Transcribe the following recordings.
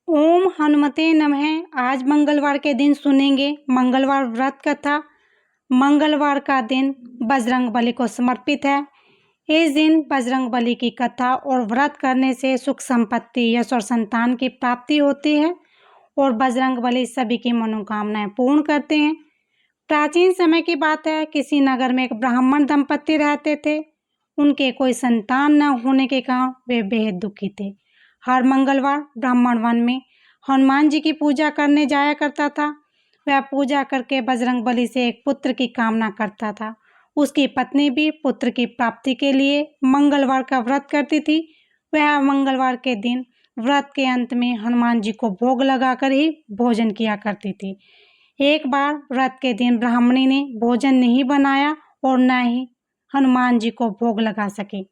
ओम हनुमते नमः। आज मंगलवार के दिन सुनेंगे मंगलवार व्रत कथा। मंगलवार का दिन बजरंगबली को समर्पित है। इस दिन बजरंगबली की कथा और व्रत करने से सुख संपत्ति, यश और संतान की प्राप्ति होती है और बजरंगबली सभी की मनोकामनाएं पूर्ण करते हैं। प्राचीन समय की बात है, किसी नगर में एक ब्राह्मण दंपति रहते थे। उनके कोई संतान न होने के कारण वे बेहद दुखी थे। हर मंगलवार ब्राह्मण वन में हनुमान जी की पूजा करने जाया करता था। वह पूजा करके बजरंगबली से एक पुत्र की कामना करता था। उसकी पत्नी भी पुत्र की प्राप्ति के लिए मंगलवार का व्रत करती थी। वह मंगलवार के दिन व्रत के अंत में हनुमान जी को भोग लगाकर ही भोजन किया करती थी। एक बार व्रत के दिन ब्राह्मणी ने भोजन नहीं बनाया और न ही हनुमान जी को भोग लगा सकी।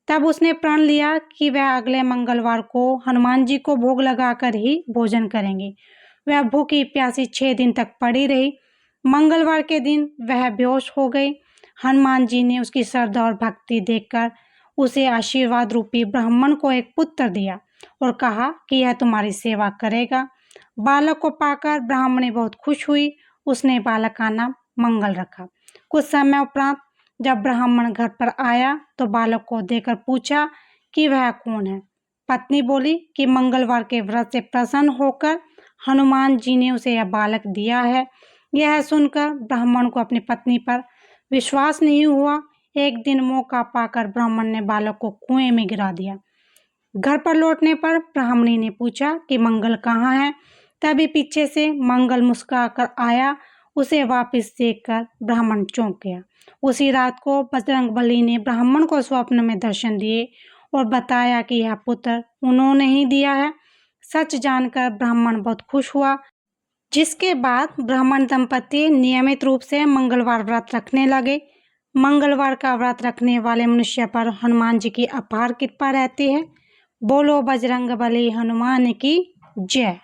तब उसने प्रण लिया कि वह अगले मंगलवार को हनुमान जी को भोग लगाकर ही भोजन करेंगी। वह भूखी प्यासी 6 दिन तक पड़ी रही। मंगलवार के दिन वह बेहोश हो गई। हनुमान जी ने उसकी श्रद्धा और भक्ति देखकर उसे आशीर्वाद रूपी ब्राह्मण को एक पुत्र दिया और कहा कि यह तुम्हारी सेवा करेगा। बालक को पाकर ब्राह्मणी बहुत खुश हुई। उसने बालक का नाम मंगल रखा। कुछ समय उपरांत जब ब्राह्मण घर पर आया तो बालक को देखकर पूछा कि वह कौन है। पत्नी बोली कि मंगलवार के व्रत से प्रसन्न होकर हनुमान जी ने उसे यह बालक दिया है। यह सुनकर ब्राह्मण को अपनी पत्नी पर विश्वास नहीं हुआ। एक दिन मौका पाकर ब्राह्मण ने बालक को कुएं में गिरा दिया। घर पर लौटने पर ब्राह्मणी ने पूछा कि मंगल कहाँ है। तभी पीछे से मंगल मुस्कुराकर आया। उसे वापस देखकर ब्राह्मण चौंक गया। उसी रात को बजरंगबली ने ब्राह्मण को स्वप्न में दर्शन दिए और बताया कि यह पुत्र उन्होंने ही दिया है। सच जानकर ब्राह्मण बहुत खुश हुआ, जिसके बाद ब्राह्मण दंपति नियमित रूप से मंगलवार व्रत रखने लगे। मंगलवार का व्रत रखने वाले मनुष्य पर हनुमान जी की अपार कृपा रहती है। बोलो बजरंगबली हनुमान की जय।